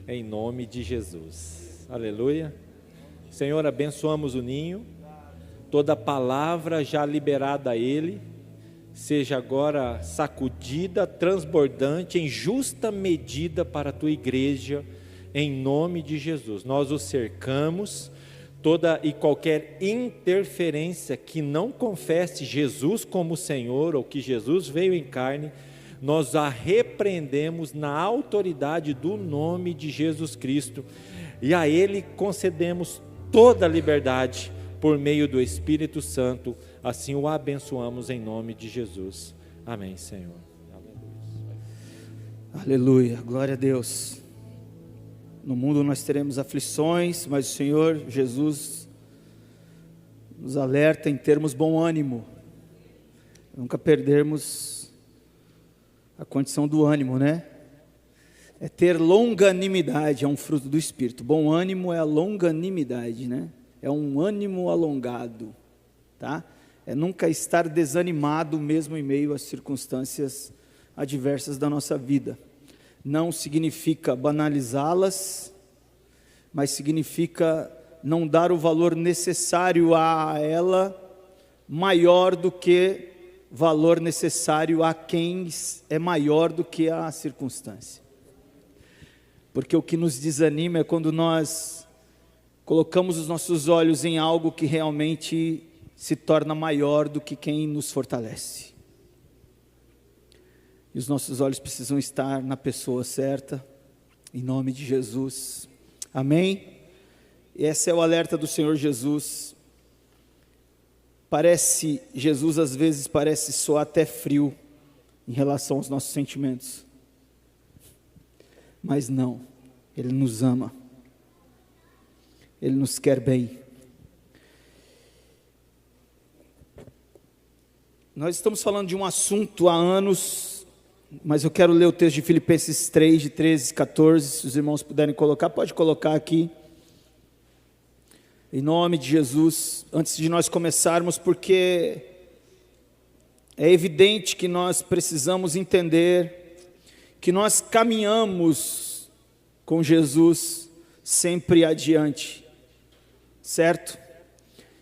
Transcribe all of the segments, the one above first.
em nome de Jesus. Aleluia. Senhor, abençoamos o ninho, toda palavra já liberada a ele, seja agora sacudida, transbordante, em justa medida para a tua igreja, em nome de Jesus. Nós o cercamos, toda e qualquer interferência que não confesse Jesus como Senhor, ou que Jesus veio em carne, nós a repreendemos na autoridade do nome de Jesus Cristo, e a Ele concedemos toda a liberdade, por meio do Espírito Santo, assim o abençoamos em nome de Jesus. Amém, Senhor. Aleluia, glória a Deus. No mundo nós teremos aflições, mas o Senhor Jesus nos alerta em termos bom ânimo, nunca perdermos a condição do ânimo, né? É ter longanimidade, é um fruto do Espírito. Bom ânimo é a longanimidade, né? É um ânimo alongado, tá? É nunca estar desanimado mesmo em meio às circunstâncias adversas da nossa vida. Não significa banalizá-las, mas significa não dar o valor necessário a ela maior do que valor necessário a quem é maior do que a circunstância. Porque o que nos desanima é quando nós colocamos os nossos olhos em algo que realmente se torna maior do que quem nos fortalece. E os nossos olhos precisam estar na pessoa certa, em nome de Jesus. Amém? E esse é o alerta do Senhor Jesus. Jesus às vezes parece soar até frio em relação aos nossos sentimentos. Mas não, Ele nos ama. Ele nos quer bem. Nós estamos falando de um assunto há anos, mas eu quero ler o texto de Filipenses 3, de 13 e 14, se os irmãos puderem colocar, pode colocar aqui. Em nome de Jesus, antes de nós começarmos, porque é evidente que nós precisamos entender que nós caminhamos com Jesus sempre adiante, certo?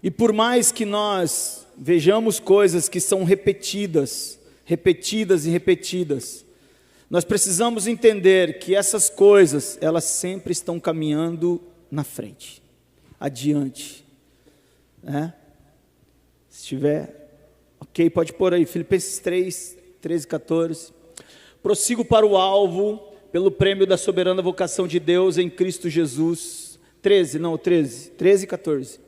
E por mais que nós vejamos coisas que são repetidas, nós precisamos entender que essas coisas, elas sempre estão caminhando na frente, adiante, né? Se tiver, ok, pode pôr aí, Filipenses 3, 13 e 14. Prossigo para o alvo, pelo prêmio da soberana vocação de Deus em Cristo Jesus. 13 e 14.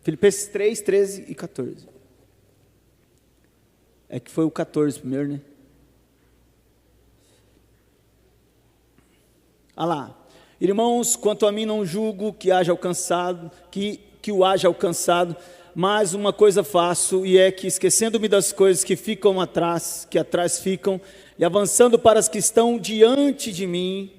Filipenses 3, 13 e 14. É que foi o 14 primeiro, né? Ah lá. Irmãos, quanto a mim não julgo que haja alcançado, que o haja alcançado, mas uma coisa faço, e é que esquecendo-me das coisas que ficam atrás, que atrás ficam, e avançando para as que estão diante de mim,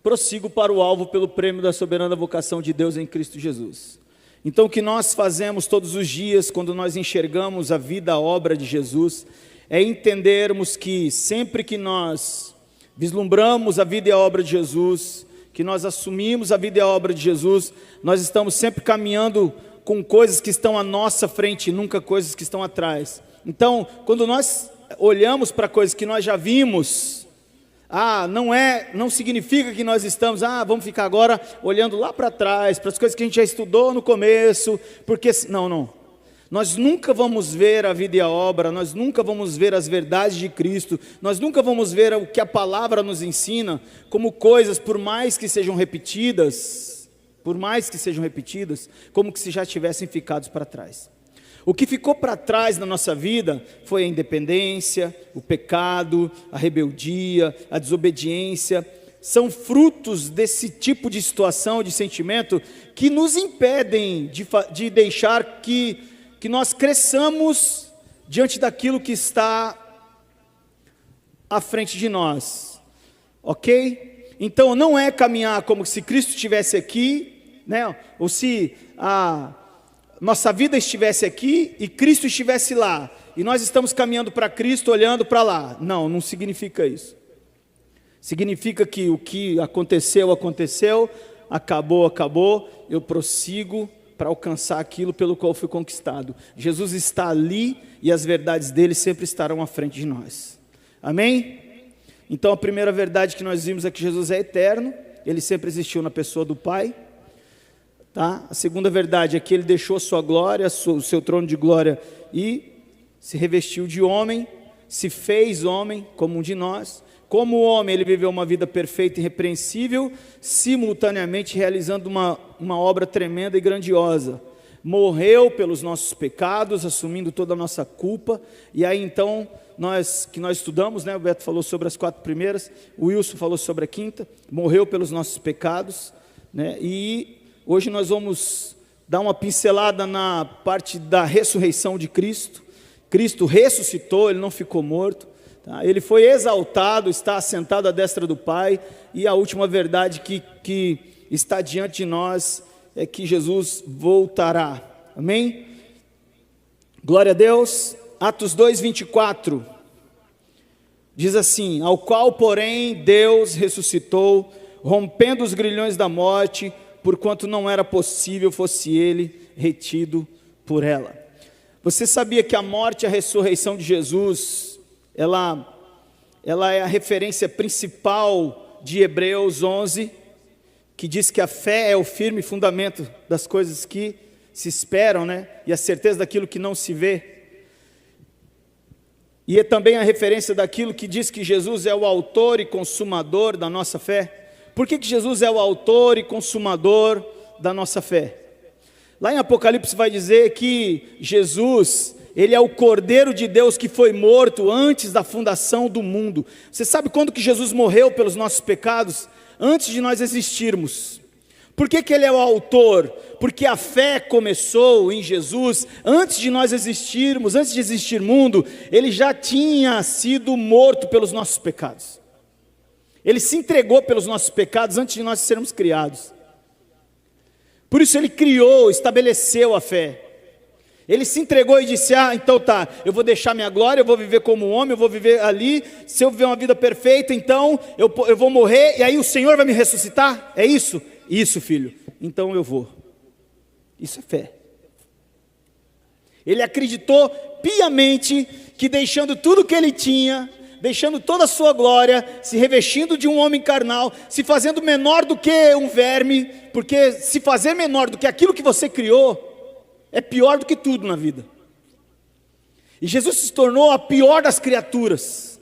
prossigo para o alvo pelo prêmio da soberana vocação de Deus em Cristo Jesus. Então o que nós fazemos todos os dias, quando nós enxergamos a vida, a obra de Jesus, é entendermos que sempre que nós vislumbramos a vida e a obra de Jesus, que nós assumimos a vida e a obra de Jesus, nós estamos sempre caminhando com coisas que estão à nossa frente, nunca coisas que estão atrás. Então, quando nós olhamos para coisas que nós já vimos, não significa que nós estamos, vamos ficar agora olhando lá para trás, para as coisas que a gente já estudou no começo, porque, não. Nós nunca vamos ver a vida e a obra, nós nunca vamos ver as verdades de Cristo, nós nunca vamos ver o que a palavra nos ensina, como coisas, por mais que sejam repetidas, como que se já tivessem ficado para trás. O que ficou para trás na nossa vida foi a independência, o pecado, a rebeldia, a desobediência. São frutos desse tipo de situação, de sentimento, que nos impedem de deixar que nós cresçamos diante daquilo que está à frente de nós, ok? Então não é caminhar como se Cristo estivesse aqui, né? Ou se a nossa vida estivesse aqui e Cristo estivesse lá, e nós estamos caminhando para Cristo olhando para lá. Não significa isso. Significa que o que aconteceu, aconteceu, acabou, acabou, eu prossigo para alcançar aquilo pelo qual fui conquistado. Jesus está ali e as verdades dele sempre estarão à frente de nós. Amém? Então a primeira verdade que nós vimos é que Jesus é eterno, ele sempre existiu na pessoa do Pai. Tá? A segunda verdade é que ele deixou sua glória, o seu trono de glória e se revestiu de homem, se fez homem como um de nós. Como homem, ele viveu uma vida perfeita e irrepreensível, simultaneamente realizando uma obra tremenda e grandiosa. Morreu pelos nossos pecados, assumindo toda a nossa culpa. E aí então, nós estudamos, né? O Beto falou sobre as 4 primeiras, o Wilson falou sobre a 5ª, morreu pelos nossos pecados, né? E hoje nós vamos dar uma pincelada na parte da ressurreição de Cristo. Cristo ressuscitou, ele não ficou morto. Tá? Ele foi exaltado, está assentado à destra do Pai. E a última verdade que está diante de nós é que Jesus voltará. Amém? Glória a Deus. Atos 2:24 diz assim: ao qual porém Deus ressuscitou, rompendo os grilhões da morte, porquanto não era possível fosse ele retido por ela. Você sabia que a morte e a ressurreição de Jesus, ela é a referência principal de Hebreus 11, que diz que a fé é o firme fundamento das coisas que se esperam, né? E a certeza daquilo que não se vê. E é também a referência daquilo que diz que Jesus é o autor e consumador da nossa fé. Por que Jesus é o autor e consumador da nossa fé? Lá em Apocalipse vai dizer que Jesus, ele é o Cordeiro de Deus que foi morto antes da fundação do mundo. Você sabe quando que Jesus morreu pelos nossos pecados? Antes de nós existirmos. Por que ele é o autor? Porque a fé começou em Jesus antes de nós existirmos, antes de existir mundo, ele já tinha sido morto pelos nossos pecados. Ele se entregou pelos nossos pecados antes de nós sermos criados. Por isso ele criou, estabeleceu a fé. Ele se entregou e disse: então tá, eu vou deixar minha glória, eu vou viver como homem, eu vou viver ali. Se eu viver uma vida perfeita, então eu vou morrer e aí o Senhor vai me ressuscitar? É isso? Isso, filho. Então eu vou. Isso é fé. Ele acreditou piamente que deixando tudo que ele tinha, deixando toda a sua glória, se revestindo de um homem carnal, se fazendo menor do que um verme, porque se fazer menor do que aquilo que você criou, é pior do que tudo na vida. E Jesus se tornou a pior das criaturas,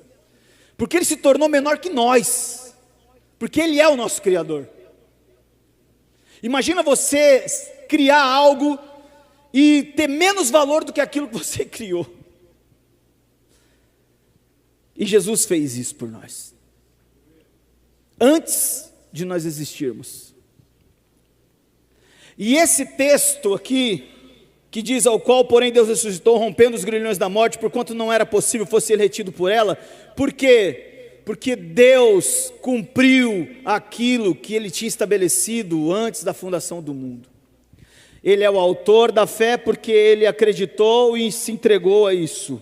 porque ele se tornou menor que nós, porque ele é o nosso Criador. Imagina você criar algo e ter menos valor do que aquilo que você criou. E Jesus fez isso por nós, antes de nós existirmos. E esse texto aqui, que diz: ao qual porém Deus ressuscitou, rompendo os grilhões da morte, porquanto não era possível fosse ele retido por ela. Por quê? Porque Deus cumpriu aquilo que ele tinha estabelecido antes da fundação do mundo. Ele é o autor da fé porque ele acreditou e se entregou a isso.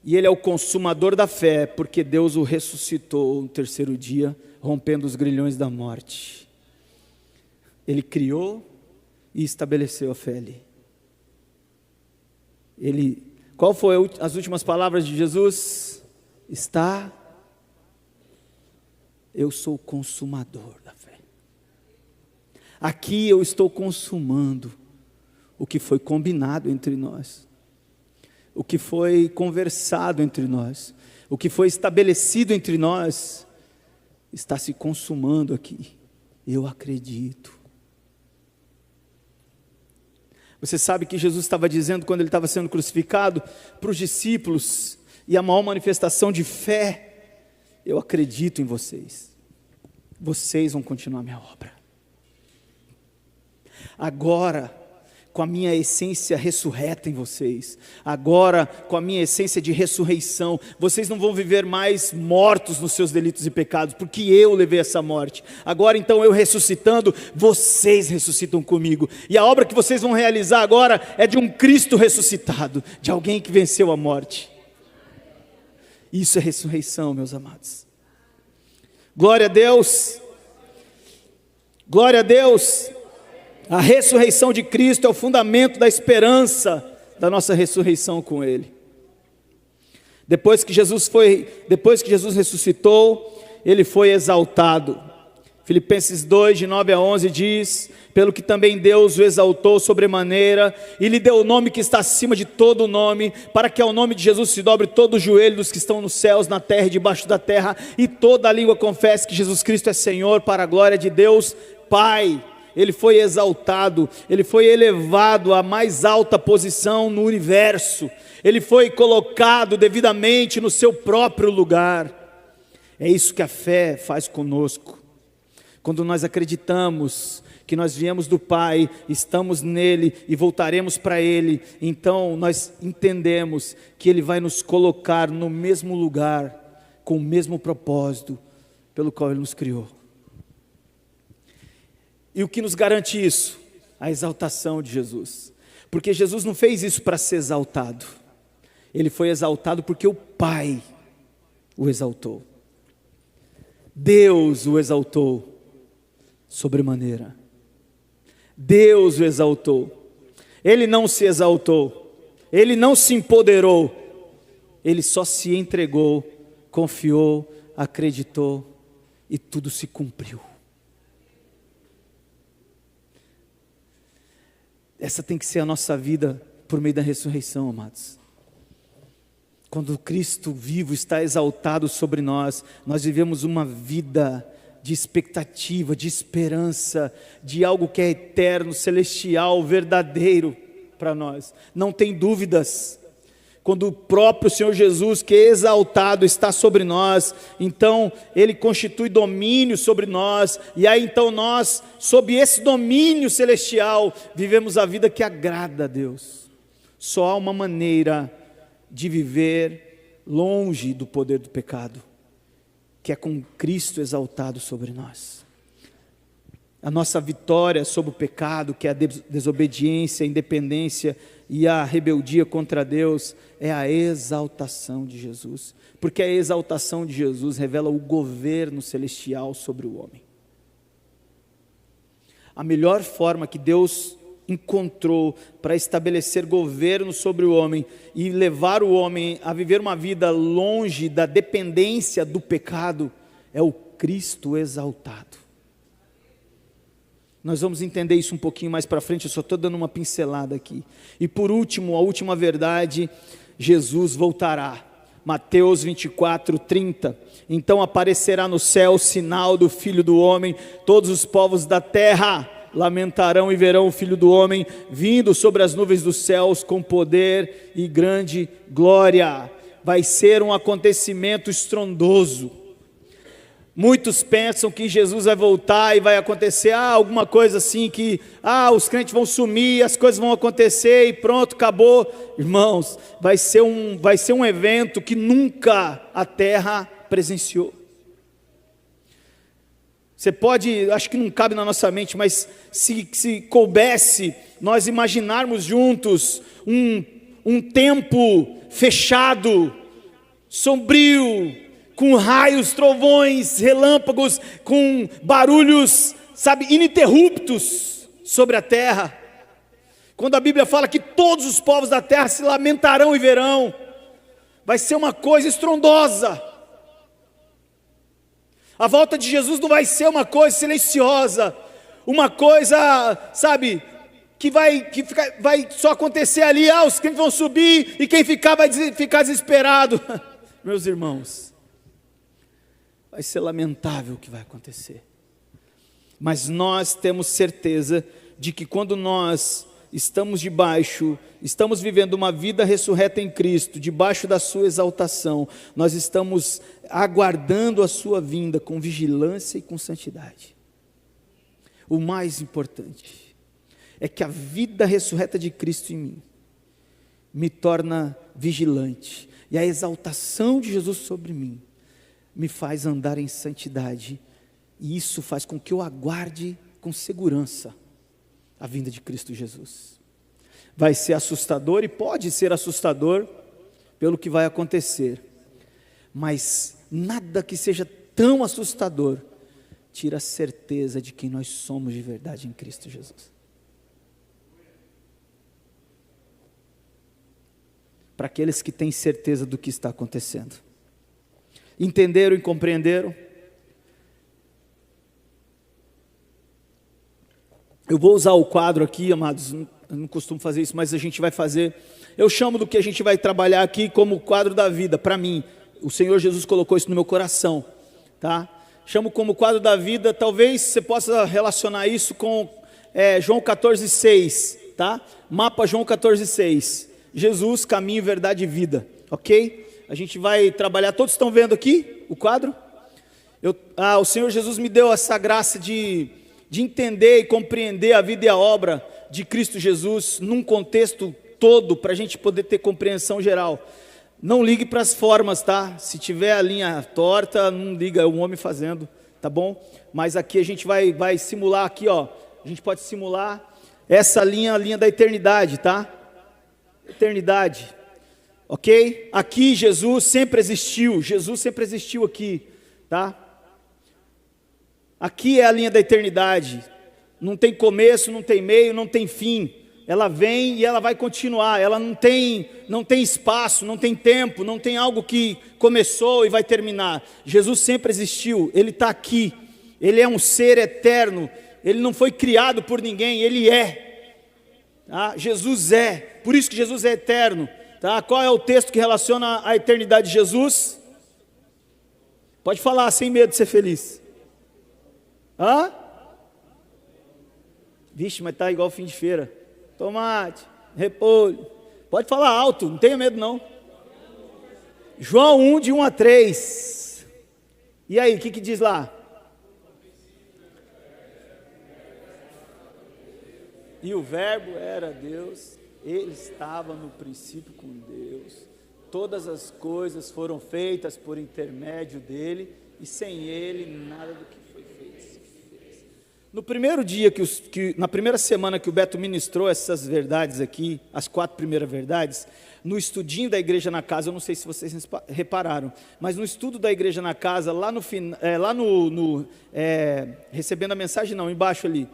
E ele é o consumador da fé, porque Deus o ressuscitou no terceiro dia, rompendo os grilhões da morte. Ele criou e estabeleceu a fé ali. Qual foi as últimas palavras de Jesus? Eu sou o consumador da fé. Aqui eu estou consumando o que foi combinado entre nós, o que foi conversado entre nós, o que foi estabelecido entre nós, está se consumando aqui. Eu acredito. Você sabe que Jesus estava dizendo, quando ele estava sendo crucificado, para os discípulos, e a maior manifestação de fé: eu acredito em vocês, vocês vão continuar a minha obra. Agora, com a minha essência ressurreta em vocês, agora com a minha essência de ressurreição, vocês não vão viver mais mortos nos seus delitos e pecados, porque eu levei essa morte. Agora então, eu ressuscitando, vocês ressuscitam comigo, e a obra que vocês vão realizar agora é de um Cristo ressuscitado, de alguém que venceu a morte. Isso é ressurreição, meus amados. Glória a Deus. Glória a Deus. A ressurreição de Cristo é o fundamento da esperança da nossa ressurreição com Ele. Depois que Jesus ressuscitou, Ele foi exaltado. Filipenses 2, de 9 a 11 diz: pelo que também Deus o exaltou sobremaneira, e lhe deu o nome que está acima de todo nome, para que ao nome de Jesus se dobre todo o joelho dos que estão nos céus, na terra e debaixo da terra, e toda a língua confesse que Jesus Cristo é Senhor, para a glória de Deus Pai. Ele foi exaltado, Ele foi elevado à mais alta posição no universo, Ele foi colocado devidamente no seu próprio lugar. É isso que a fé faz conosco. Quando nós acreditamos que nós viemos do Pai, estamos nele e voltaremos para Ele, então nós entendemos que Ele vai nos colocar no mesmo lugar, com o mesmo propósito pelo qual Ele nos criou. E o que nos garante isso? A exaltação de Jesus. Porque Jesus não fez isso para ser exaltado. Ele foi exaltado porque o Pai o exaltou. Deus o exaltou sobremaneira. Deus o exaltou. Ele não se exaltou. Ele não se empoderou. Ele só se entregou, confiou, acreditou e tudo se cumpriu. Essa tem que ser a nossa vida por meio da ressurreição, amados. Quando Cristo vivo está exaltado sobre nós, nós vivemos uma vida de expectativa, de esperança, de algo que é eterno, celestial, verdadeiro para nós. Não tem dúvidas. Quando o próprio Senhor Jesus, que é exaltado, está sobre nós, então Ele constitui domínio sobre nós, e aí então nós, sob esse domínio celestial, vivemos a vida que agrada a Deus. Só há uma maneira de viver longe do poder do pecado, que é com Cristo exaltado sobre nós. A nossa vitória sobre o pecado, que é a desobediência, a independência e a rebeldia contra Deus, é a exaltação de Jesus. Porque a exaltação de Jesus revela o governo celestial sobre o homem. A melhor forma que Deus encontrou para estabelecer governo sobre o homem e levar o homem a viver uma vida longe da dependência do pecado é o Cristo exaltado. Nós vamos entender isso um pouquinho mais para frente, eu só estou dando uma pincelada aqui. E por último, a última verdade, Jesus voltará. Mateus 24, 30. Então aparecerá no céu o sinal do Filho do Homem, todos os povos da terra lamentarão e verão o Filho do Homem vindo sobre as nuvens dos céus com poder e grande glória. Vai ser um acontecimento estrondoso. Muitos pensam que Jesus vai voltar e vai acontecer alguma coisa assim, que os crentes vão sumir, as coisas vão acontecer e pronto, acabou. Irmãos, vai ser um evento que nunca a terra presenciou. Você pode, acho que não cabe na nossa mente, mas se coubesse nós imaginarmos juntos um tempo fechado, sombrio, com raios, trovões, relâmpagos, com barulhos, ininterruptos sobre a terra. Quando a Bíblia fala que todos os povos da terra se lamentarão e verão, vai ser uma coisa estrondosa. A volta de Jesus não vai ser uma coisa silenciosa, uma coisa, que vai só acontecer ali, os crentes vão subir e quem ficar vai ficar desesperado. Meus irmãos, vai ser lamentável o que vai acontecer. Mas nós temos certeza de que quando nós estamos vivendo uma vida ressurreta em Cristo, debaixo da sua exaltação, nós estamos aguardando a sua vinda com vigilância e com santidade. O mais importante é que a vida ressurreta de Cristo em mim me torna vigilante, e a exaltação de Jesus sobre mim me faz andar em santidade, e isso faz com que eu aguarde com segurança a vinda de Cristo Jesus. Vai ser assustador, e pode ser assustador pelo que vai acontecer, mas nada que seja tão assustador, tira a certeza de quem nós somos de verdade em Cristo Jesus. Para aqueles que têm certeza do que está acontecendo. Entenderam e compreenderam? Eu vou usar o quadro aqui, amados, eu não costumo fazer isso, mas a gente vai fazer. Eu chamo do que a gente vai trabalhar aqui como o quadro da vida, para mim. O Senhor Jesus colocou isso no meu coração, tá? Chamo como quadro da vida, talvez você possa relacionar isso com João 14,6, tá? Mapa João 14,6. Jesus, caminho, verdade e vida, ok? A gente vai trabalhar, todos estão vendo aqui o quadro? O Senhor Jesus me deu essa graça de entender e compreender a vida e a obra de Cristo Jesus num contexto todo, para a gente poder ter compreensão geral. Não ligue para as formas, tá? Se tiver a linha torta, não liga, é um homem fazendo, tá bom? Mas aqui a gente vai simular aqui, ó. A gente pode simular essa linha, a linha da eternidade, tá? Eternidade, ok? Aqui Jesus sempre existiu aqui, tá? Aqui é a linha da eternidade, não tem começo, não tem meio, não tem fim, ela vem e ela vai continuar, ela não tem espaço, não tem tempo, não tem algo que começou e vai terminar. Jesus sempre existiu, Ele está aqui, Ele é um ser eterno, Ele não foi criado por ninguém, Ele é. Tá? Jesus é, por isso que Jesus é eterno, tá? Qual é o texto que relaciona a eternidade de Jesus? Pode falar, sem medo de ser feliz. Hã? Vixe, mas tá igual fim de feira. Tomate, repolho. Pode falar alto, não tenha medo não. João 1, de 1 a 3. E aí, o que diz lá? E o verbo era Deus, Ele estava no princípio com Deus, todas as coisas foram feitas por intermédio dEle, e sem Ele nada do que foi feito se fez. No primeiro dia, na primeira semana que o Beto ministrou essas verdades aqui, as 4 primeiras verdades, no estudinho da Igreja na Casa, eu não sei se vocês repararam, mas no estudo da Igreja na Casa, lá no recebendo a mensagem não, embaixo ali,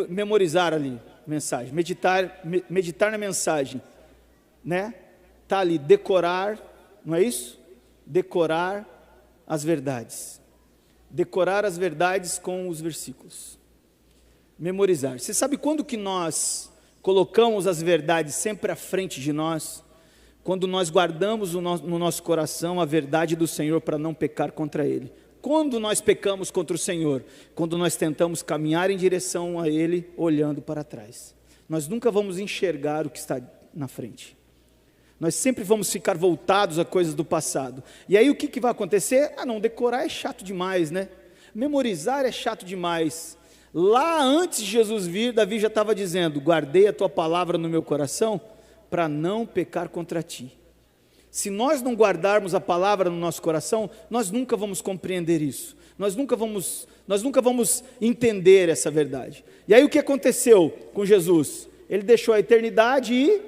memorizar ali, mensagem, meditar na mensagem, né? Tá ali, decorar, não é isso? Decorar as verdades com os versículos, memorizar. Você sabe quando que nós colocamos as verdades sempre à frente de nós? Quando nós guardamos no nosso coração a verdade do Senhor para não pecar contra Ele. Quando nós pecamos contra o Senhor? Quando nós tentamos caminhar em direção a Ele, olhando para trás. Nós nunca vamos enxergar o que está na frente. Nós sempre vamos ficar voltados a coisas do passado. E aí o que vai acontecer? Não, decorar é chato demais, né? Memorizar é chato demais. Lá antes de Jesus vir, Davi já estava dizendo: guardei a tua palavra no meu coração, para não pecar contra ti. Se nós não guardarmos a palavra no nosso coração, nós nunca vamos compreender isso. Nós nunca vamos entender essa verdade. E aí o que aconteceu com Jesus? Ele deixou a eternidade e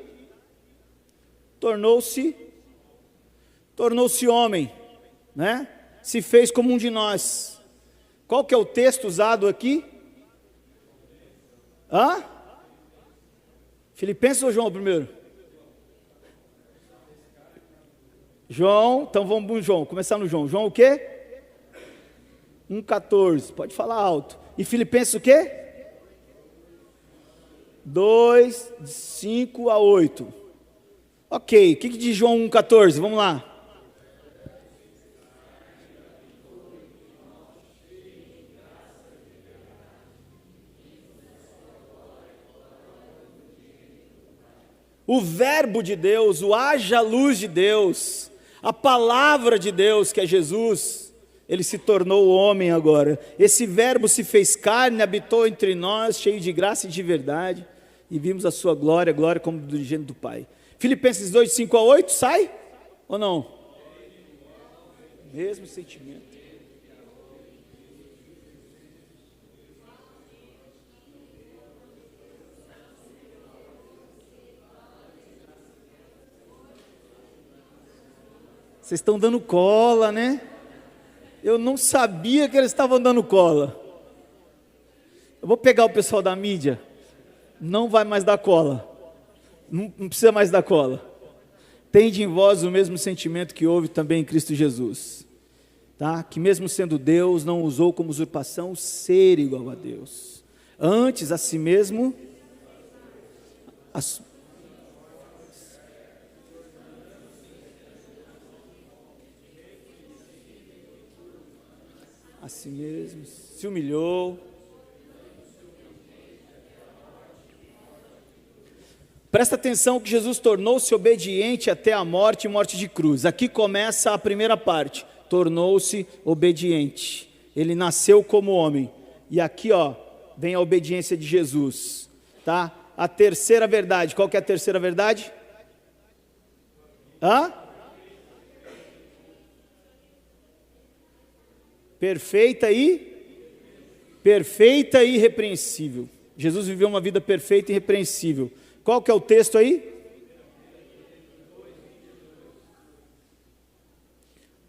tornou-se homem, né? Se fez como um de nós. Qual que é o texto usado aqui? Filipenses ou João primeiro? João, então vamos no João, começar no João. João o quê? 1,14, pode falar alto. E Filipenses o quê? 2, de 5 a 8. Ok, o que diz João 1,14? Vamos lá. O verbo de Deus, o haja luz de Deus, a palavra de Deus, que é Jesus, Ele se tornou homem agora. Esse verbo se fez carne, habitou entre nós, cheio de graça e de verdade, e vimos a sua glória, glória como do gênero do Pai. Filipenses 2, 5 a 8, sai? Ou não? Mesmo sentimento. Vocês estão dando cola, né? Eu não sabia que eles estavam dando cola. Eu vou pegar o pessoal da mídia. Não vai mais dar cola. Não precisa mais dar cola. Tende em vós o mesmo sentimento que houve também em Cristo Jesus. Tá? Que mesmo sendo Deus, não usou como usurpação ser igual a Deus. Antes, a si mesmo, a si mesmo, se humilhou. Presta atenção que Jesus tornou-se obediente até a morte e morte de cruz. Aqui começa a primeira parte. Tornou-se obediente. Ele nasceu como homem. E aqui, vem a obediência de Jesus. Tá? A terceira verdade. Qual que é a terceira verdade? Perfeita e irrepreensível. Jesus viveu uma vida perfeita e irrepreensível. Qual que é o texto aí?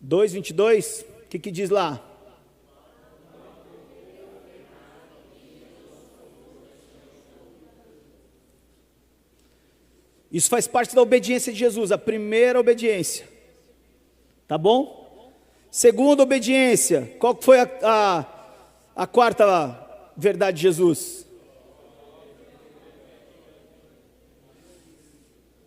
2:22, o que diz lá? Isso faz parte da obediência de Jesus, a primeira obediência. Tá bom? Segunda obediência, qual que foi a quarta verdade de Jesus?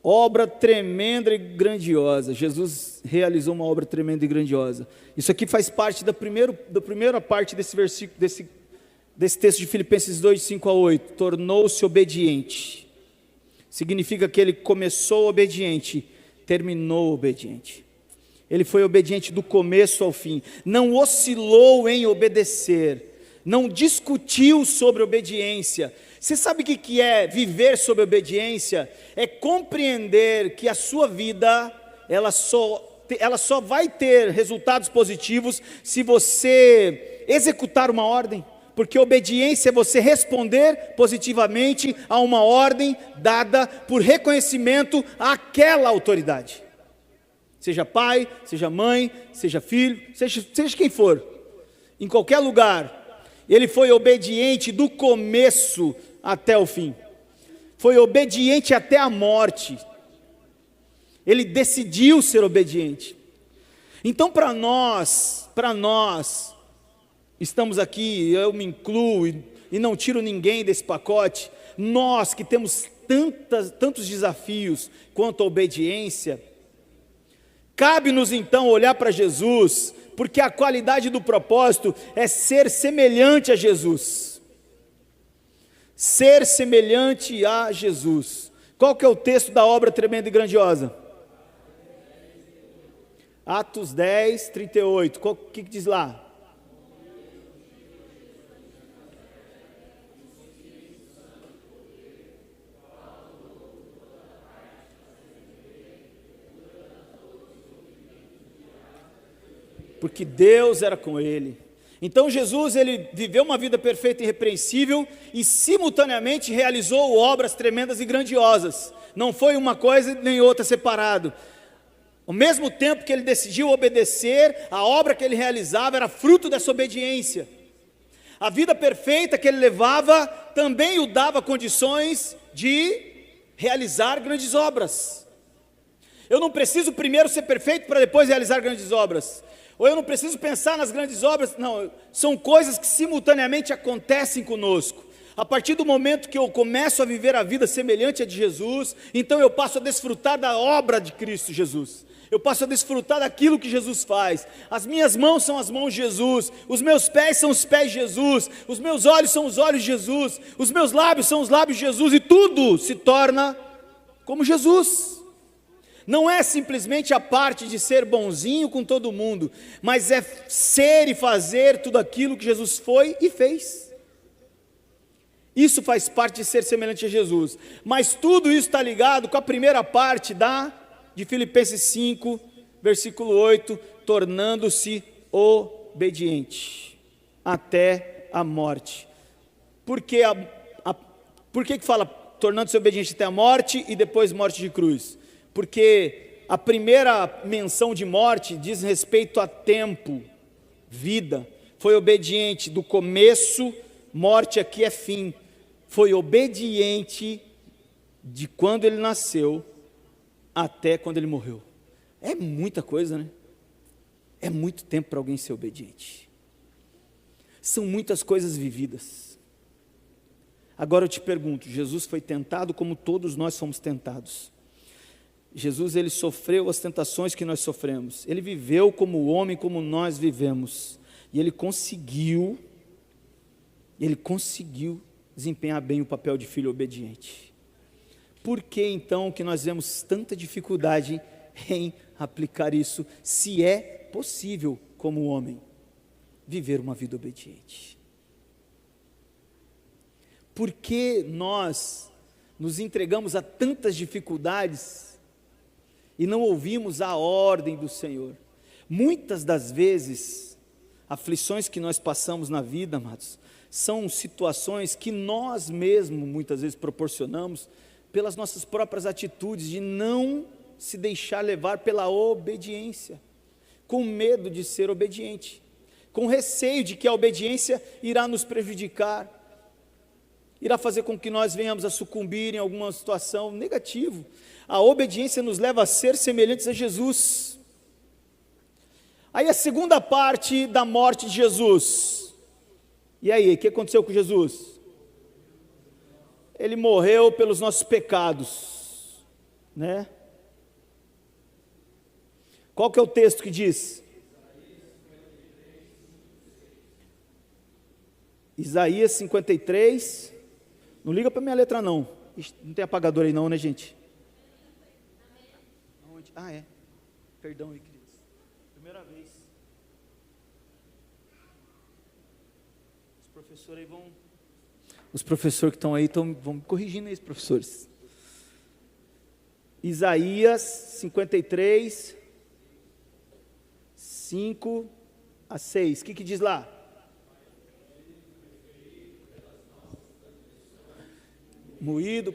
Obra tremenda e grandiosa. Jesus realizou uma obra tremenda e grandiosa. Isso aqui faz parte da primeira parte desse versículo, desse texto de Filipenses 2, 5-8. Tornou-se obediente. Significa que ele começou obediente, terminou obediente. Ele foi obediente do começo ao fim. Não oscilou em obedecer. Não discutiu sobre obediência. Você sabe o que é viver sob obediência? É compreender que a sua vida, ela só vai ter resultados positivos se você executar uma ordem. Porque obediência é você responder positivamente a uma ordem dada por reconhecimento àquela autoridade. Seja pai, seja mãe, seja filho, seja quem for. Em qualquer lugar. Ele foi obediente do começo até o fim. Foi obediente até a morte. Ele decidiu ser obediente. Então para nós, estamos aqui, eu me incluo e não tiro ninguém desse pacote. Nós que temos tantos desafios quanto à obediência, cabe-nos então olhar para Jesus, porque a qualidade do propósito é ser semelhante a Jesus. Ser semelhante a Jesus. Qual que é o texto da obra tremenda e grandiosa? Atos 10, 38. O que diz lá? Porque Deus era com ele. Então Jesus, ele viveu uma vida perfeita e irrepreensível e simultaneamente realizou obras tremendas e grandiosas. Não foi uma coisa nem outra separado. Ao mesmo tempo que ele decidiu obedecer, a obra que ele realizava era fruto dessa obediência. A vida perfeita que ele levava também o dava condições de realizar grandes obras. Eu não preciso primeiro ser perfeito para depois realizar grandes obras. Ou eu não preciso pensar nas grandes obras, não, são coisas que simultaneamente acontecem conosco. A partir do momento que eu começo a viver a vida semelhante à de Jesus, então eu passo a desfrutar da obra de Cristo Jesus. Eu passo a desfrutar daquilo que Jesus faz. As minhas mãos são as mãos de Jesus, os meus pés são os pés de Jesus, os meus olhos são os olhos de Jesus, os meus lábios são os lábios de Jesus, e tudo se torna como Jesus. Não é simplesmente a parte de ser bonzinho com todo mundo, mas é ser e fazer tudo aquilo que Jesus foi e fez. Isso faz parte de ser semelhante a Jesus. Mas tudo isso está ligado com a primeira parte de Filipenses 5, versículo 8, tornando-se obediente até a morte. Por que fala tornando-se obediente até a morte e depois morte de cruz? Porque a primeira menção de morte diz respeito a tempo, vida, foi obediente do começo, morte aqui é fim, foi obediente de quando ele nasceu até quando ele morreu. É muita coisa, né? É muito tempo para alguém ser obediente. São muitas coisas vividas. Agora eu te pergunto, Jesus foi tentado como todos nós somos tentados. Jesus, ele sofreu as tentações que nós sofremos. Ele viveu como homem, como nós vivemos. E ele conseguiu desempenhar bem o papel de filho obediente. Por que então que nós vemos tanta dificuldade em aplicar isso, se é possível, como homem, viver uma vida obediente? Por que nós nos entregamos a tantas dificuldades e não ouvimos a ordem do Senhor? Muitas das vezes, aflições que nós passamos na vida, amados, são situações que nós mesmos muitas vezes proporcionamos pelas nossas próprias atitudes, de não se deixar levar pela obediência, com medo de ser obediente, com receio de que a obediência irá nos prejudicar, irá fazer com que nós venhamos a sucumbir em alguma situação negativa. A obediência nos leva a ser semelhantes a Jesus. Aí a segunda parte da morte de Jesus. E aí, o que aconteceu com Jesus? Ele morreu pelos nossos pecados, né? Qual que é o texto que diz? Isaías 53. Não liga para minha letra não. Não tem apagador aí não, né, gente? Ah, é. Perdão aí, queridos. Primeira vez. Os professores aí vão... Os professores que estão aí vão me corrigindo aí, os professores. Isaías 53, 5 a 6. O que diz lá? Moído.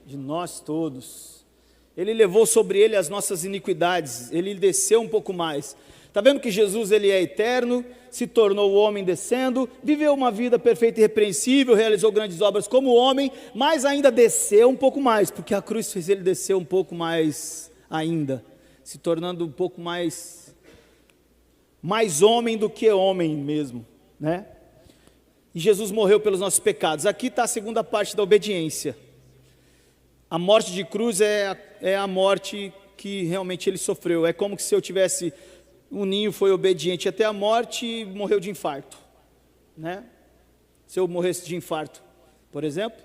De nós todos. Ele levou sobre ele as nossas iniquidades, ele desceu um pouco mais. Está vendo que Jesus, ele é eterno, se tornou homem descendo, viveu uma vida perfeita e irrepreensível, realizou grandes obras como homem, mas ainda desceu um pouco mais, porque a cruz fez ele descer um pouco mais ainda, se tornando um pouco mais homem do que homem mesmo, né? E Jesus morreu pelos nossos pecados. Aqui está a segunda parte da obediência. A morte de cruz é a morte que realmente ele sofreu. É como se eu tivesse... O ninho foi obediente até a morte e morreu de infarto, né? Se eu morresse de infarto, por exemplo.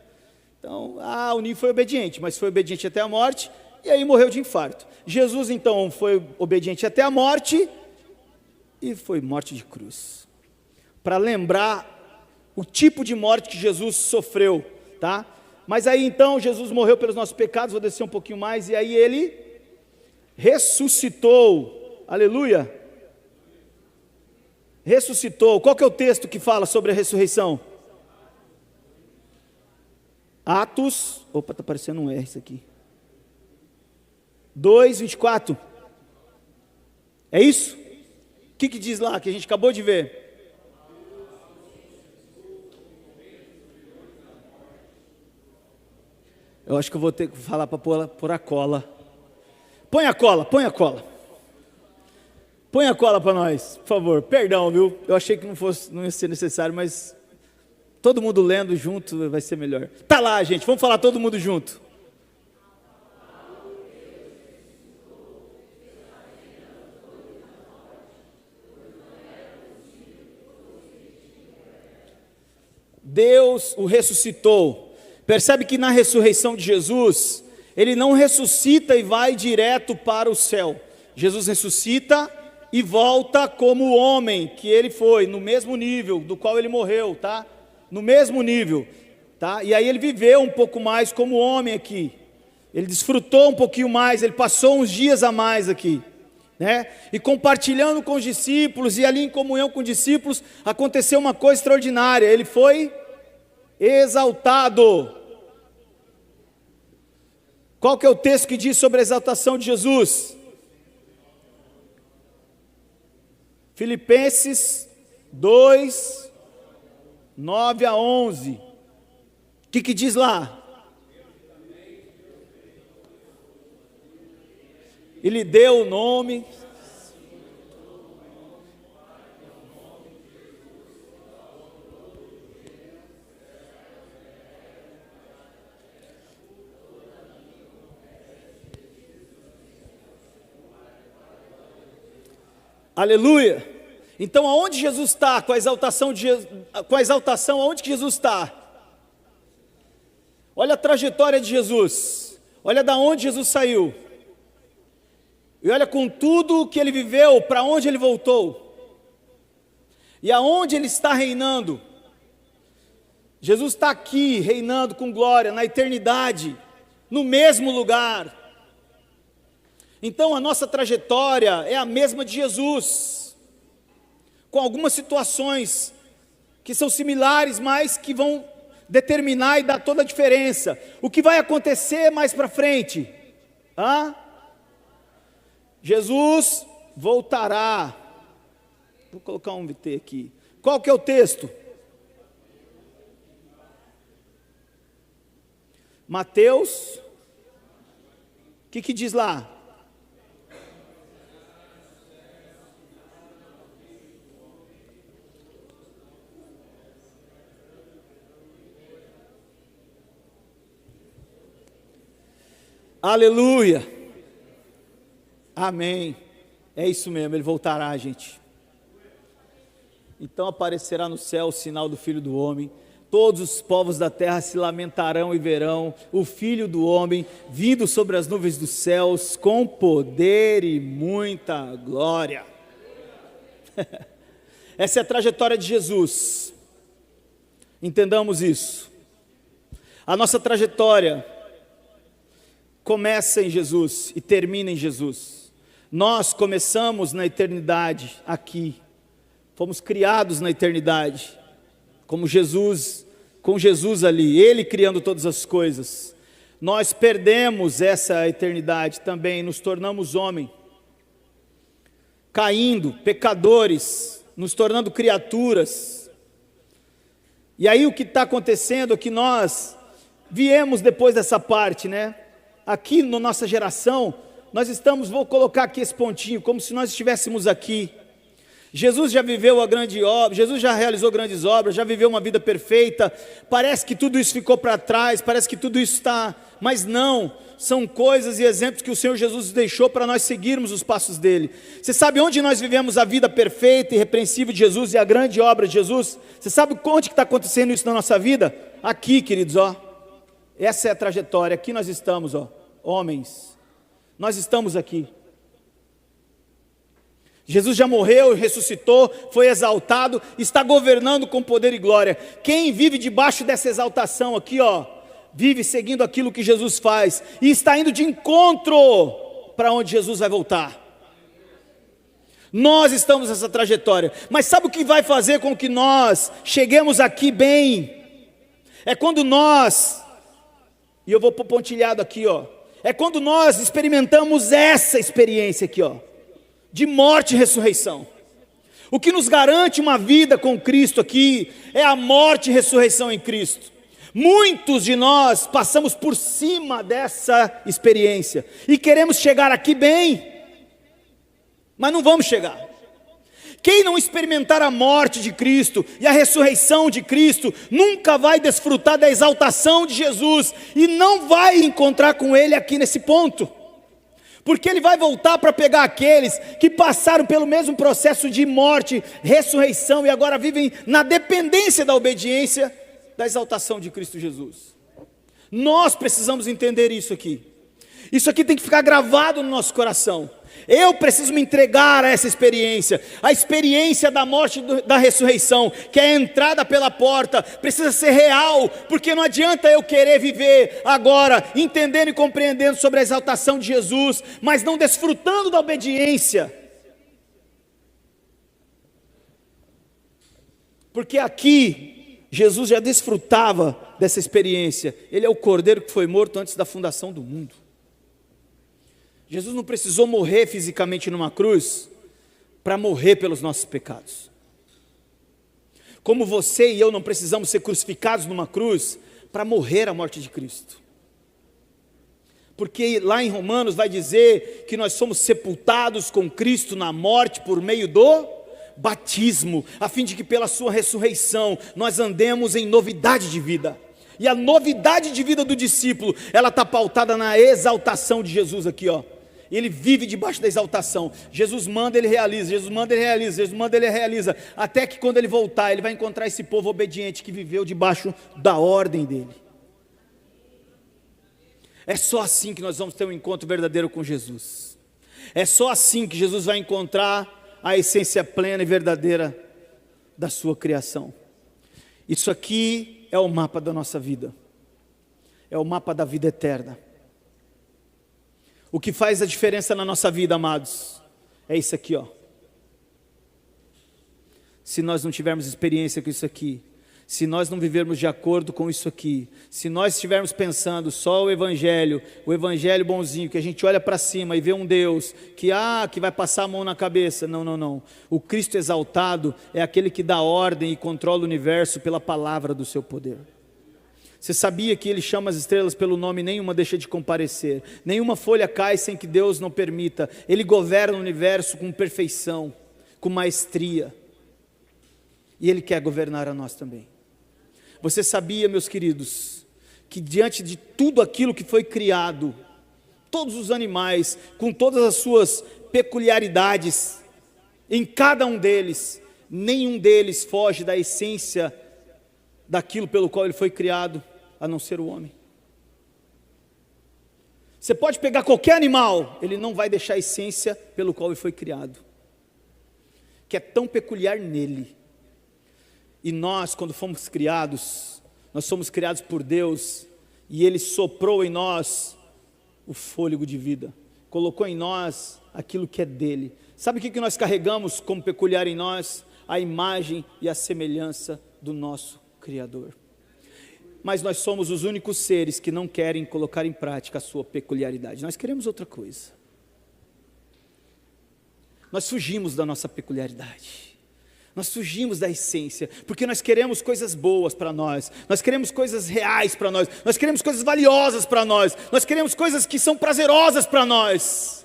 Então, o ninho foi obediente, mas foi obediente até a morte e aí morreu de infarto. Jesus, então, foi obediente até a morte e foi morte de cruz. Para lembrar o tipo de morte que Jesus sofreu, tá? Mas aí então Jesus morreu pelos nossos pecados, vou descer um pouquinho mais, e aí ele ressuscitou, aleluia, ressuscitou. Qual que é o texto que fala sobre a ressurreição? Atos, opa, está aparecendo um R isso aqui, 2:24, é isso? O que diz lá, que a gente acabou de ver? Eu acho que eu vou ter que falar para pôr a cola. Põe a cola. Põe a cola para nós, por favor. Perdão, viu? Eu achei que não ia ser necessário, mas todo mundo lendo junto vai ser melhor. Tá lá, gente. Vamos falar todo mundo junto. Deus o ressuscitou. Percebe que na ressurreição de Jesus, ele não ressuscita e vai direto para o céu. Jesus ressuscita e volta como homem que ele foi, no mesmo nível do qual ele morreu, tá? No mesmo nível, tá? E aí ele viveu um pouco mais como homem aqui, Ele desfrutou um pouquinho mais, ele passou uns dias a mais aqui, né? E compartilhando com os discípulos, e ali em comunhão com os discípulos, aconteceu uma coisa extraordinária, ele foi exaltado. Qual que é o texto que diz sobre a exaltação de Jesus? Filipenses 2, 9 a 11. O que diz lá? E lhe deu o nome. Aleluia. Então aonde Jesus está com a exaltação aonde que Jesus está? Olha a trajetória de Jesus, olha da onde Jesus saiu, e olha com tudo que ele viveu, para onde ele voltou, e aonde ele está reinando. Jesus está aqui reinando com glória, na eternidade, no mesmo lugar. Então a nossa trajetória é a mesma de Jesus, com algumas situações que são similares, mas que vão determinar e dar toda a diferença. O que vai acontecer mais para frente? Jesus voltará. Vou colocar um VT aqui. Qual que é o texto? Mateus. O que diz lá? Aleluia, amém, é isso mesmo, ele voltará, gente. Então aparecerá no céu o sinal do Filho do Homem, todos os povos da terra se lamentarão e verão o Filho do Homem vindo sobre as nuvens dos céus com poder e muita glória. Essa é a trajetória de Jesus, entendamos isso. A nossa trajetória começa em Jesus e termina em Jesus. Nós começamos na eternidade aqui, fomos criados na eternidade, como Jesus, com Jesus ali, Ele criando todas as coisas. Nós perdemos essa eternidade também, nos tornamos homem, caindo, pecadores, nos tornando criaturas. E aí o que está acontecendo é que nós viemos depois dessa parte, né? Aqui na nossa geração, nós estamos, vou colocar aqui esse pontinho, como se nós estivéssemos aqui. Jesus já viveu a grande obra, Jesus já realizou grandes obras, já viveu uma vida perfeita, parece que tudo isso ficou para trás, parece que tudo isso está, mas não, são coisas e exemplos que o Senhor Jesus deixou para nós seguirmos os passos dele. Você sabe onde nós vivemos a vida perfeita e irrepreensível de Jesus e a grande obra de Jesus? Você sabe onde que está acontecendo isso na nossa vida? Aqui, queridos, essa é a trajetória, aqui nós estamos, homens, nós estamos aqui. Jesus já morreu, ressuscitou, foi exaltado, está governando com poder e glória. Quem vive debaixo dessa exaltação aqui, vive seguindo aquilo que Jesus faz, e está indo de encontro para onde Jesus vai voltar. Nós estamos nessa trajetória, mas sabe o que vai fazer com que nós cheguemos aqui bem? É quando nós, e eu vou pôr pontilhado aqui, é quando nós experimentamos essa experiência aqui, de morte e ressurreição. O que nos garante uma vida com Cristo aqui, é a morte e ressurreição em Cristo. Muitos de nós passamos por cima dessa experiência, e queremos chegar aqui bem, mas não vamos chegar. Quem não experimentar a morte de Cristo e a ressurreição de Cristo, nunca vai desfrutar da exaltação de Jesus, e não vai encontrar com Ele aqui nesse ponto, porque Ele vai voltar para pegar aqueles que passaram pelo mesmo processo de morte, ressurreição, e agora vivem na dependência da obediência, da exaltação de Cristo Jesus. Nós precisamos entender isso aqui. Isso aqui tem que ficar gravado no nosso coração. Eu preciso me entregar a essa experiência. A experiência da morte e da ressurreição, que é a entrada pela porta, precisa ser real, porque não adianta eu querer viver agora, entendendo e compreendendo sobre a exaltação de Jesus, mas não desfrutando da obediência. Porque aqui, Jesus já desfrutava dessa experiência. Ele é o Cordeiro que foi morto antes da fundação do mundo. Jesus não precisou morrer fisicamente numa cruz para morrer pelos nossos pecados. Como você e eu não precisamos ser crucificados numa cruz para morrer a morte de Cristo. Porque lá em Romanos vai dizer que nós somos sepultados com Cristo na morte por meio do batismo, a fim de que pela sua ressurreição nós andemos em novidade de vida. E a novidade de vida do discípulo, ela está pautada na exaltação de Jesus aqui, ó. Ele vive debaixo da exaltação. Jesus manda, ele realiza. Jesus manda, ele realiza. Jesus manda, ele realiza. Até que quando ele voltar, ele vai encontrar esse povo obediente que viveu debaixo da ordem dele. É só assim que nós vamos ter um encontro verdadeiro com Jesus. É só assim que Jesus vai encontrar a essência plena e verdadeira da sua criação. Isso aqui é o mapa da nossa vida. É o mapa da vida eterna. O que faz a diferença na nossa vida, amados, é isso aqui, ó. Se nós não tivermos experiência com isso aqui, se nós não vivermos de acordo com isso aqui, se nós estivermos pensando só o evangelho bonzinho, que a gente olha para cima e vê um Deus que vai passar a mão na cabeça, não. O Cristo exaltado é aquele que dá ordem e controla o universo pela palavra do seu poder. Você sabia que ele chama as estrelas pelo nome e nenhuma deixa de comparecer? Nenhuma folha cai sem que Deus não permita. Ele governa o universo com perfeição, com maestria. E Ele quer governar a nós também. Você sabia, meus queridos, que diante de tudo aquilo que foi criado, todos os animais, com todas as suas peculiaridades, em cada um deles, nenhum deles foge da essência daquilo pelo qual ele foi criado, a não ser o homem. Você pode pegar qualquer animal, ele não vai deixar a essência pelo qual ele foi criado, que é tão peculiar nele. E nós, quando fomos criados, nós somos criados por Deus, e Ele soprou em nós o fôlego de vida, colocou em nós aquilo que é dele. Sabe o que nós carregamos como peculiar em nós? A imagem e a semelhança do nosso Criador. Mas nós somos os únicos seres que não querem colocar em prática a sua peculiaridade. Nós queremos outra coisa. Nós fugimos da nossa peculiaridade. Nós fugimos da essência, porque nós queremos coisas boas para nós, nós queremos coisas reais para nós queremos coisas valiosas para nós queremos coisas que são prazerosas para nós.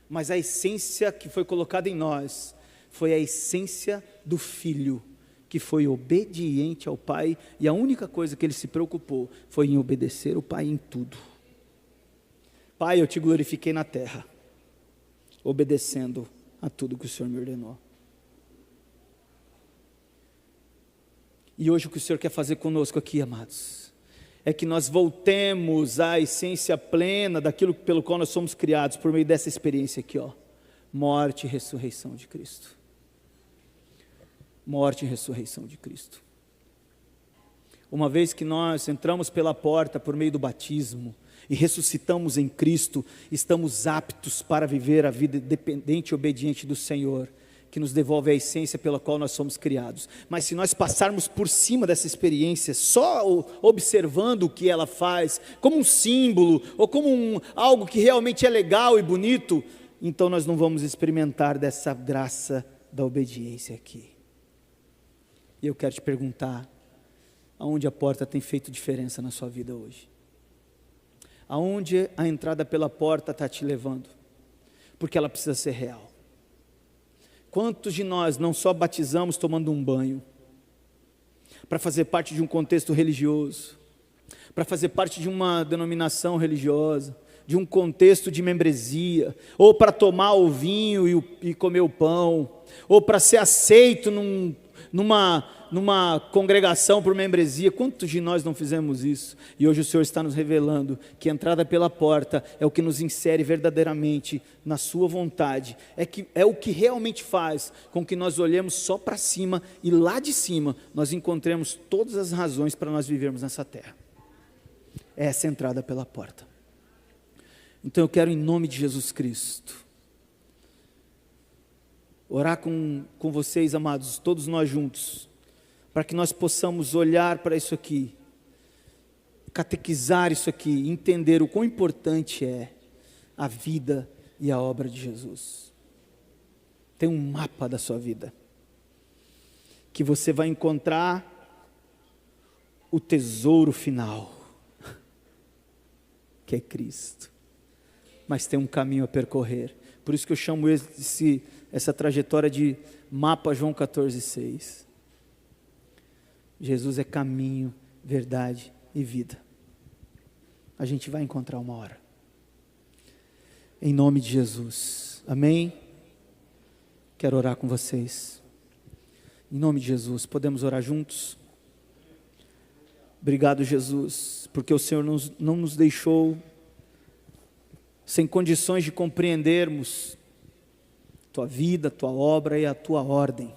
Mas a essência que foi colocada em nós, foi a essência do Filho, que foi obediente ao Pai, e a única coisa que Ele se preocupou, foi em obedecer o Pai em tudo. Pai, eu te glorifiquei na terra, obedecendo a tudo que o Senhor me ordenou. E hoje o que o Senhor quer fazer conosco aqui, amados, é que nós voltemos à essência plena daquilo pelo qual nós somos criados, por meio dessa experiência aqui, ó, morte e ressurreição de Cristo. Morte e ressurreição de Cristo. Uma vez que nós entramos pela porta por meio do batismo e ressuscitamos em Cristo, estamos aptos para viver a vida dependente e obediente do Senhor, que nos devolve a essência pela qual nós somos criados. Mas se nós passarmos por cima dessa experiência, só observando o que ela faz, como um símbolo, ou como algo que realmente é legal e bonito, então nós não vamos experimentar dessa graça da obediência aqui. E eu quero te perguntar, aonde a porta tem feito diferença na sua vida hoje? Aonde a entrada pela porta está te levando? Porque ela precisa ser real. Quantos de nós não só batizamos tomando um banho, para fazer parte de um contexto religioso, para fazer parte de uma denominação religiosa, de um contexto de membresia, ou para tomar o vinho e comer o pão, ou para ser aceito numa congregação por membresia. Quantos de nós não fizemos isso? E hoje o Senhor está nos revelando que a entrada pela porta é o que nos insere verdadeiramente na sua vontade, é o que realmente faz com que nós olhemos só para cima, e lá de cima nós encontremos todas as razões para nós vivermos nessa terra. É essa entrada pela porta. Então eu quero, em nome de Jesus Cristo, orar com vocês, amados, todos nós juntos, para que nós possamos olhar para isso aqui, catequizar isso aqui, entender o quão importante é a vida e a obra de Jesus. Tem um mapa da sua vida, que você vai encontrar o tesouro final, que é Cristo, mas tem um caminho a percorrer. Por isso que eu chamo essa trajetória de mapa João 14,6. Jesus é caminho, verdade e vida. A gente vai encontrar uma hora. Em nome de Jesus. Amém? Quero orar com vocês. Em nome de Jesus, podemos orar juntos? Obrigado, Jesus, porque o Senhor não nos deixou sem condições de compreendermos tua vida, tua obra e a tua ordem.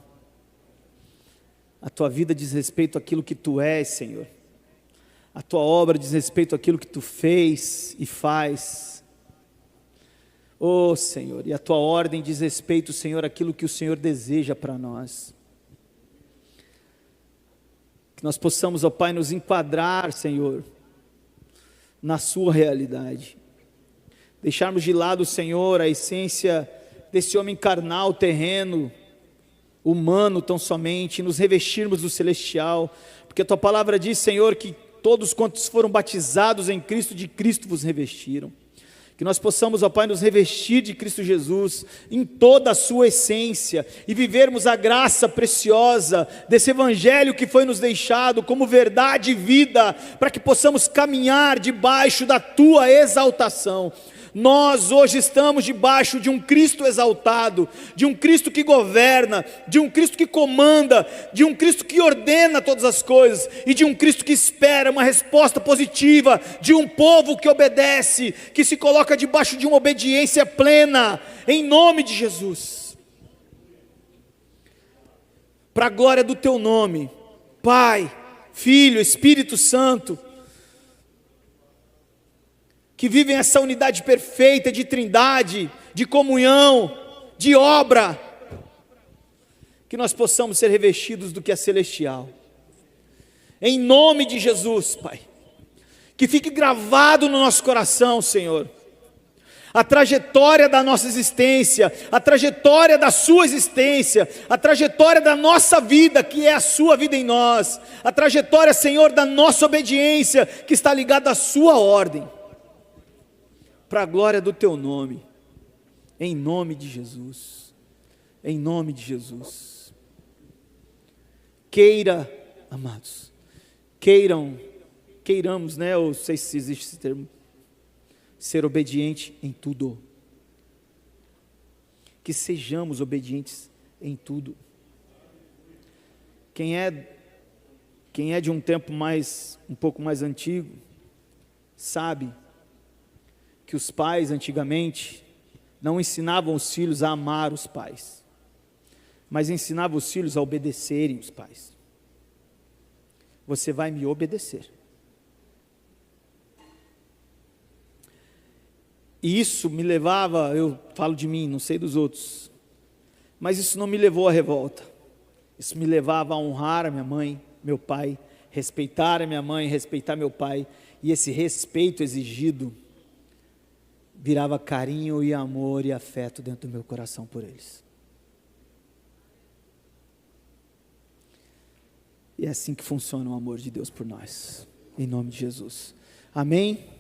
A tua vida diz respeito àquilo que tu és, Senhor. A tua obra diz respeito àquilo que tu fez e faz. Oh, Senhor, e a tua ordem diz respeito, Senhor, àquilo que o Senhor deseja para nós. Que nós possamos, ó Pai, nos enquadrar, Senhor, na sua realidade. Deixarmos de lado, Senhor, a essência desse homem carnal, terreno, humano tão somente, e nos revestirmos do celestial, porque a tua palavra diz, Senhor, que todos quantos foram batizados em Cristo, de Cristo vos revestiram. Que nós possamos, ó Pai, nos revestir de Cristo Jesus em toda a sua essência e vivermos a graça preciosa desse evangelho que foi nos deixado como verdade e vida, para que possamos caminhar debaixo da tua exaltação. Nós hoje estamos debaixo de um Cristo exaltado, de um Cristo que governa, de um Cristo que comanda, de um Cristo que ordena todas as coisas, e de um Cristo que espera uma resposta positiva, de um povo que obedece, que se coloca debaixo de uma obediência plena, em nome de Jesus. Para a glória do teu nome, Pai, Filho, Espírito Santo, que vivem essa unidade perfeita de trindade, de comunhão, de obra, que nós possamos ser revestidos do que é celestial, em nome de Jesus, Pai, que fique gravado no nosso coração, Senhor, a trajetória da nossa existência, a trajetória da sua existência, a trajetória da nossa vida, que é a sua vida em nós, a trajetória, Senhor, da nossa obediência, que está ligada à sua ordem, para a glória do teu nome, em nome de Jesus, em nome de Jesus. Queira, amados, queiramos, né, ou não sei se existe esse termo, ser obediente em tudo, que sejamos obedientes em tudo. Quem é de um tempo um pouco mais antigo, sabe que os pais antigamente não ensinavam os filhos a amar os pais, mas ensinavam os filhos a obedecerem os pais. Você vai me obedecer. E isso me levava, eu falo de mim, não sei dos outros, mas isso não me levou à revolta. Isso me levava a honrar a minha mãe, meu pai, respeitar a minha mãe, respeitar meu pai, e esse respeito exigido virava carinho e amor e afeto dentro do meu coração por eles. E é assim que funciona o amor de Deus por nós, em nome de Jesus. Amém?